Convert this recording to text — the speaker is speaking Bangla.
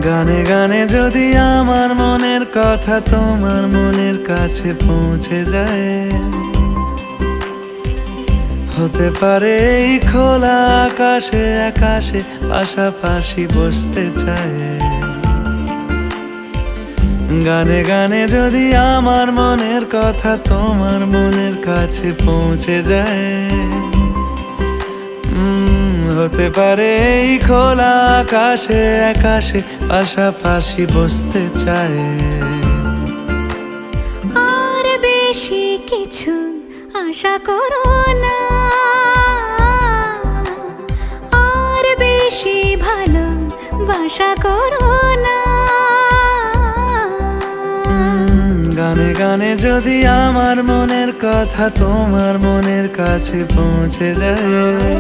গানে গানে যদি আমার মনের কথা তোমার মনের কাছে পৌঁছে যায়, হতে পারে এই খোলা আকাশে আকাশে পাশাপাশি বসতে চায়। গানে গানে যদি আমার মনের কথা তোমার মনের কাছে পৌঁছে যায়, হতে পারে এই খোলা আকাশে আকাশে পাশাপাশি বসতে চায়। আর বেশি কিছু আশা করো না, আর বেশি ভালোবাসা করো না। গানে গানে যদি আমার মনের কথা তোমার মনের কাছে পৌঁছে যায়,